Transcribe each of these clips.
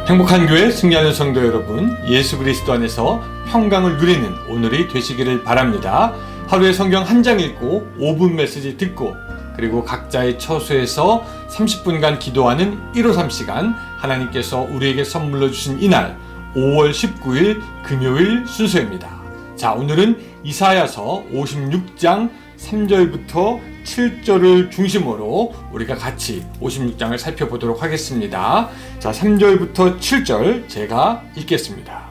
행복한 교회 승리하는 성도 여러분, 예수 그리스도 안에서 평강을 누리는 오늘이 되시기를 바랍니다. 하루에 성경 한 장 읽고 5분 메시지 듣고 그리고 각자의 처소에서 30분간 기도하는 153 시간, 하나님께서 우리에게 선물로 주신 이날 5월 19일 금요일 순서입니다. 자, 오늘은 이사야서 56장 3절부터 7절을 중심으로 우리가 같이 56장을 살펴보도록 하겠습니다. 자, 3절부터 7절 제가 읽겠습니다.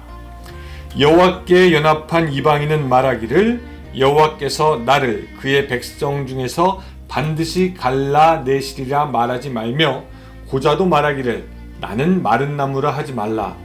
여호와께 연합한 이방인은 말하기를, 여호와께서 나를 그의 백성 중에서 반드시 갈라내시리라 말하지 말며, 고자도 말하기를 나는 마른 나무라 하지 말라.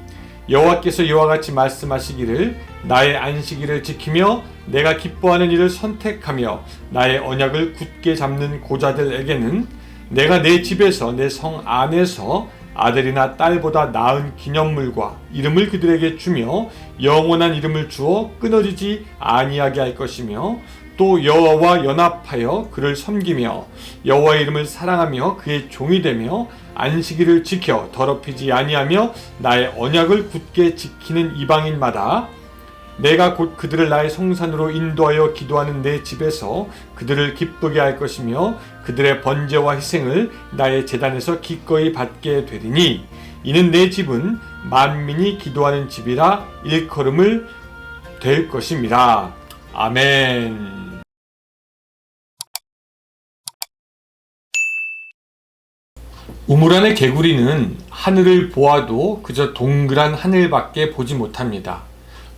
여호와께서 이와 같이 말씀하시기를, 나의 안식일을 지키며 내가 기뻐하는 일을 선택하며 나의 언약을 굳게 잡는 고자들에게는 내가 내 집에서 내 성 안에서 아들이나 딸보다 나은 기념물과 이름을 그들에게 주며 영원한 이름을 주어 끊어지지 아니하게 할 것이며, 또 여호와와 연합하여 그를 섬기며 여호와의 이름을 사랑하며 그의 종이 되며 안식일을 지켜 더럽히지 아니하며 나의 언약을 굳게 지키는 이방인마다 내가 곧 그들을 나의 성산으로 인도하여 기도하는 내 집에서 그들을 기쁘게 할 것이며 그들의 번제와 희생을 나의 제단에서 기꺼이 받게 되리니, 이는 내 집은 만민이 기도하는 집이라 일컬음을 될 것임이라. 아멘. 우물 안의 개구리는 하늘을 보아도 그저 동그란 하늘밖에 보지 못합니다.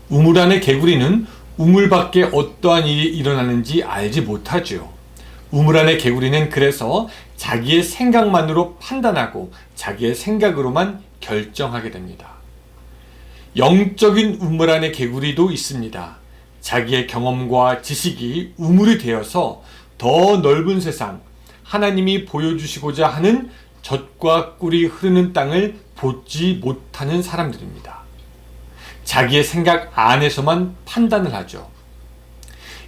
우물 안의 개구리는 우물 밖에 어떠한 일이 일어나는지 알지 못하죠. 우물 안의 개구리는 그래서 자기의 생각만으로 판단하고 자기의 생각으로만 결정하게 됩니다. 영적인 우물 안의 개구리도 있습니다. 자기의 경험과 지식이 우물이 되어서 더 넓은 세상, 하나님이 보여주시고자 하는 젖과 꿀이 흐르는 땅을 보지 못하는 사람들입니다. 자기의 생각 안에서만 판단을 하죠.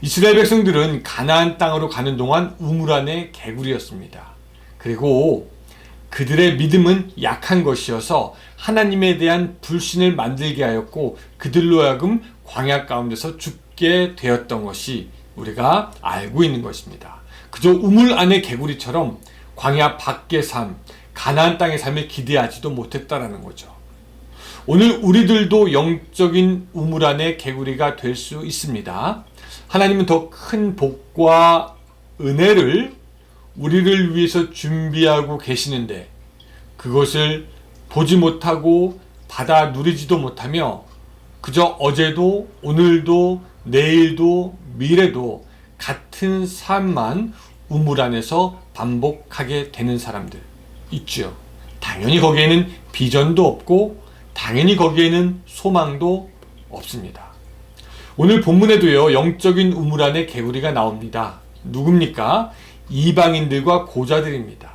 이스라엘 백성들은 가나안 땅으로 가는 동안 우물 안의 개구리였습니다. 그리고 그들의 믿음은 약한 것이어서 하나님에 대한 불신을 만들게 하였고 그들로 하여금 광야 가운데서 죽게 되었던 것이 우리가 알고 있는 것입니다. 그저 우물 안의 개구리처럼 광야 밖의 삶, 가나안 땅의 삶을 기대하지도 못했다라는 거죠. 오늘 우리들도 영적인 우물 안의 개구리가 될 수 있습니다. 하나님은 더 큰 복과 은혜를 우리를 위해서 준비하고 계시는데 그것을 보지 못하고 받아 누리지도 못하며 그저 어제도 오늘도 내일도 미래도 같은 삶만 우물 안에서 반복하게 되는 사람들 있죠. 당연히 거기에는 비전도 없고 당연히 거기에는 소망도 없습니다. 오늘 본문에도요, 영적인 우물 안에 개구리가 나옵니다. 누굽니까? 이방인들과 고자들입니다.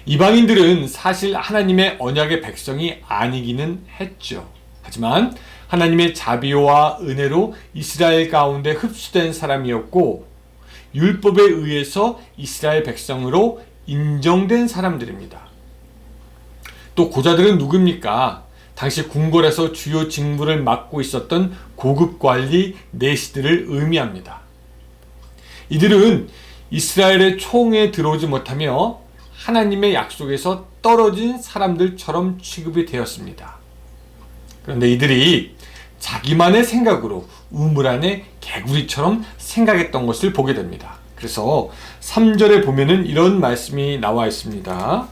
이방인들은 사실 하나님의 언약의 백성이 아니기는 했죠. 하지만 하나님의 자비와 은혜로 이스라엘 가운데 흡수된 사람이었고 율법에 의해서 이스라엘 백성으로 인정된 사람들입니다. 또 고자들은 누굽니까? 당시 궁궐에서 주요 직무를 맡고 있었던 고급 관리 내시들을 의미합니다. 이들은 이스라엘의 총에 들어오지 못하며 하나님의 약속에서 떨어진 사람들처럼 취급이 되었습니다. 그런데 이들이 자기만의 생각으로 우물 안에 개구리처럼 생각했던 것을 보게 됩니다. 그래서 3절에 보면은 이런 말씀이 나와 있습니다.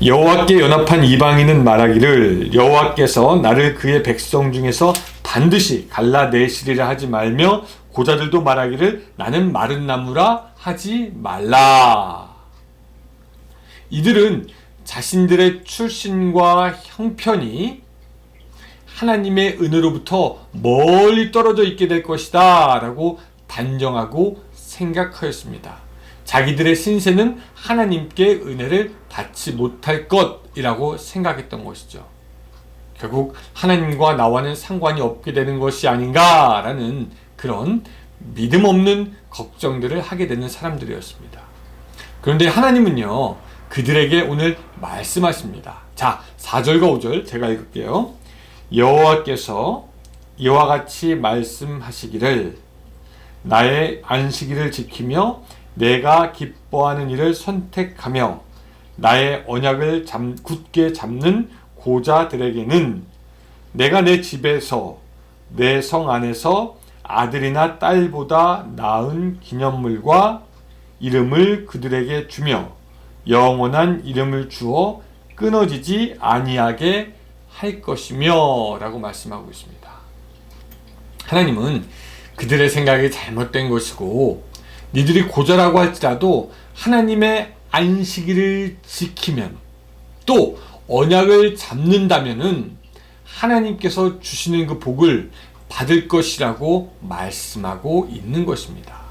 여호와께 연합한 이방인은 말하기를, 여호와께서 나를 그의 백성 중에서 반드시 갈라내시리라 하지 말며, 고자들도 말하기를 나는 마른 나무라 하지 말라. 이들은 자신들의 출신과 형편이 하나님의 은혜로부터 멀리 떨어져 있게 될 것이다 라고 단정하고 생각하였습니다. 자기들의 신세는 하나님께 은혜를 받지 못할 것이라고 생각했던 것이죠. 결국 하나님과 나와는 상관이 없게 되는 것이 아닌가라는 그런 믿음 없는 걱정들을 하게 되는 사람들이었습니다. 그런데 하나님은요, 그들에게 오늘 말씀하십니다. 자, 4절과 5절 제가 읽을게요. 여호와께서 이와 같이 말씀하시기를 나의 안식일을 지키며 내가 기뻐하는 일을 선택하며 나의 언약을 굳게 잡는 고자들에게는 내가 내 집에서 내 성 안에서 아들이나 딸보다 나은 기념물과 이름을 그들에게 주며 영원한 이름을 주어 끊어지지 아니하게 할 것이며 라고 말씀하고 있습니다. 하나님은 그들의 생각이 잘못된 것이고 니들이 고자라고 할지라도 하나님의 안식일을 지키면 또 언약을 잡는다면은 하나님께서 주시는 그 복을 받을 것이라고 말씀하고 있는 것입니다.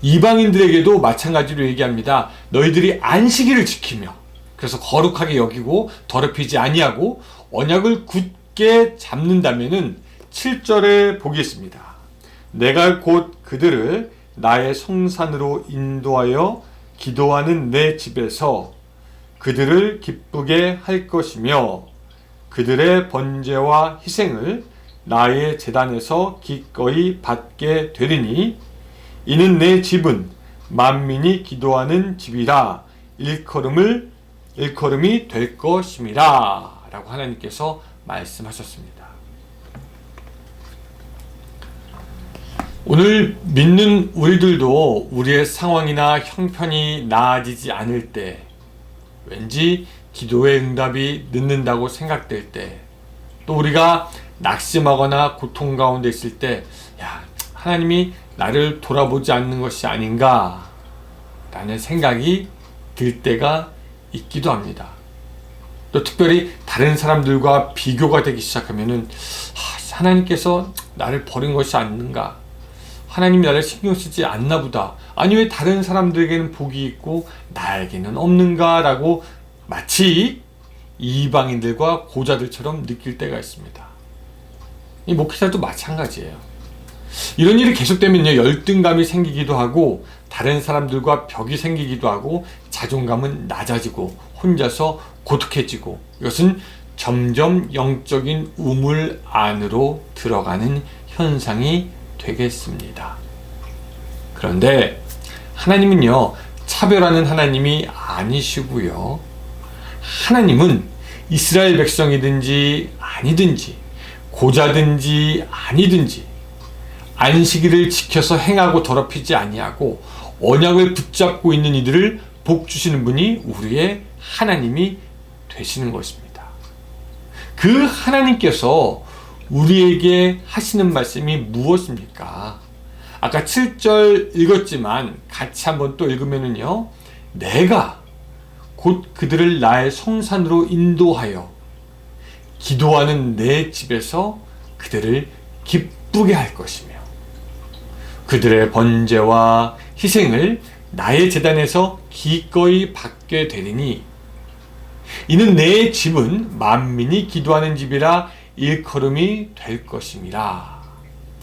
이방인들에게도 마찬가지로 얘기합니다. 너희들이 안식일을 지키며 그래서 거룩하게 여기고 더럽히지 아니하고 언약을 굳게 잡는다면은 7절에 보겠습니다. 내가 곧 그들을 나의 성산으로 인도하여 기도하는 내 집에서 그들을 기쁘게 할 것이며 그들의 번제와 희생을 나의 제단에서 기꺼이 받게 되리니 이는 내 집은 만민이 기도하는 집이라 일컬음이 될 것임이라 라고 하나님께서 말씀하셨습니다. 오늘 믿는 우리들도 우리의 상황이나 형편이 나아지지 않을 때 왠지 기도의 응답이 늦는다고 생각될 때 또 우리가 낙심하거나 고통 가운데 있을 때 하나님이 나를 돌아보지 않는 것이 아닌가 라는 생각이 들 때가 있기도 합니다. 또 특별히 다른 사람들과 비교가 되기 시작하면은 하나님께서 나를 버린 것이 아닌가, 하나님이 나를 신경 쓰지 않나 보다, 아니 왜 다른 사람들에게는 복이 있고 나에게는 없는가 라고 마치 이방인들과 고자들처럼 느낄 때가 있습니다. 이 목회자도 마찬가지예요. 이런 일이 계속되면요, 열등감이 생기기도 하고 다른 사람들과 벽이 생기기도 하고 자존감은 낮아지고 혼자서 고독해지고 이것은 점점 영적인 우물 안으로 들어가는 현상이 되겠습니다. 그런데 하나님은요, 차별하는 하나님이 아니시고요, 하나님은 이스라엘 백성이든지 아니든지 고자든지 아니든지 안식일을 지켜서 행하고 더럽히지 아니하고 언약을 붙잡고 있는 이들을 복 주시는 분이 우리의 하나님이 되시는 것입니다. 그 하나님께서 우리에게 하시는 말씀이 무엇입니까? 아까 7절 읽었지만 같이 한번 또 읽으면은요, 내가 곧 그들을 나의 성산으로 인도하여 기도하는 내 집에서 그들을 기쁘게 할 것이며 그들의 번제와 희생을 나의 제단에서 기꺼이 받게 되리니 이는 내 집은 만민이 기도하는 집이라 일컬음이 될 것임이라.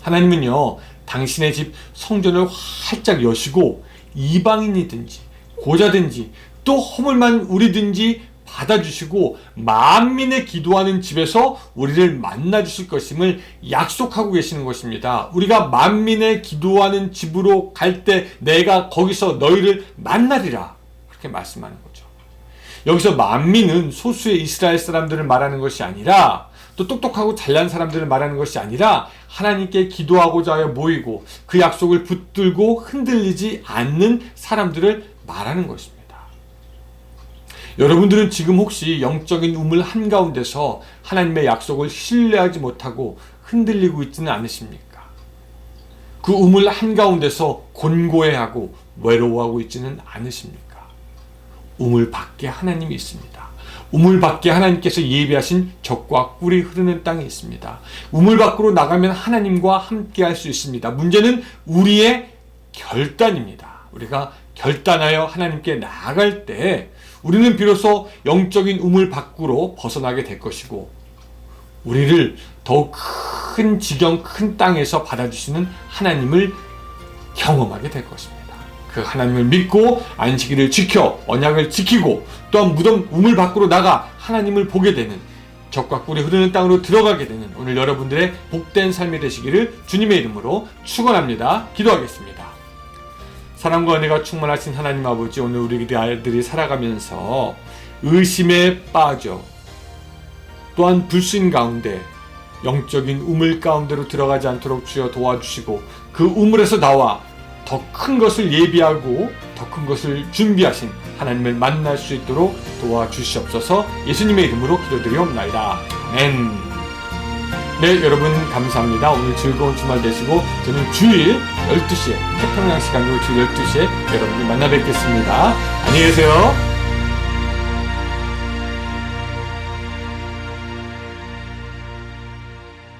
하나님은요, 당신의 집 성전을 활짝 여시고 이방인이든지 고자든지 또 허물만 우리든지 받아주시고 만민의 기도하는 집에서 우리를 만나주실 것임을 약속하고 계시는 것입니다. 우리가 만민의 기도하는 집으로 갈 때 내가 거기서 너희를 만나리라, 그렇게 말씀하는 거죠. 여기서 만민은 소수의 이스라엘 사람들을 말하는 것이 아니라, 또 똑똑하고 잘난 사람들을 말하는 것이 아니라 하나님께 기도하고자 하여 모이고 그 약속을 붙들고 흔들리지 않는 사람들을 말하는 것입니다. 여러분들은 지금 혹시 영적인 우물 한가운데서 하나님의 약속을 신뢰하지 못하고 흔들리고 있지는 않으십니까? 그 우물 한가운데서 곤고해하고 외로워하고 있지는 않으십니까? 우물 밖에 하나님이 있습니다. 우물 밖에 하나님께서 예비하신 젖과 꿀이 흐르는 땅이 있습니다. 우물 밖으로 나가면 하나님과 함께 할 수 있습니다. 문제는 우리의 결단입니다. 우리가 결단하여 하나님께 나아갈 때 우리는 비로소 영적인 우물 밖으로 벗어나게 될 것이고 우리를 더욱 큰 지경, 큰 땅에서 받아주시는 하나님을 경험하게 될 것입니다. 그 하나님을 믿고 안식일을 지켜 언약을 지키고 또한 무덤 우물 밖으로 나가 하나님을 보게 되는, 젖과 꿀이 흐르는 땅으로 들어가게 되는 오늘 여러분들의 복된 삶이 되시기를 주님의 이름으로 축원합니다. 기도하겠습니다. 사랑과 은혜가 충만하신 하나님 아버지, 오늘 우리 아이들이 살아가면서 의심에 빠져 또한 불신 가운데 영적인 우물 가운데로 들어가지 않도록 주여 도와주시고, 그 우물에서 나와 더 큰 것을 예비하고 더 큰 것을 준비하신 하나님을 만날 수 있도록 도와주시옵소서. 예수님의 이름으로 기도드리옵나이다. 아멘. 네, 여러분 감사합니다. 오늘 즐거운 주말 되시고, 저는 주일 12시에 태평양 시간으로 주일 12시에 여러분을 만나 뵙겠습니다. 안녕히 계세요.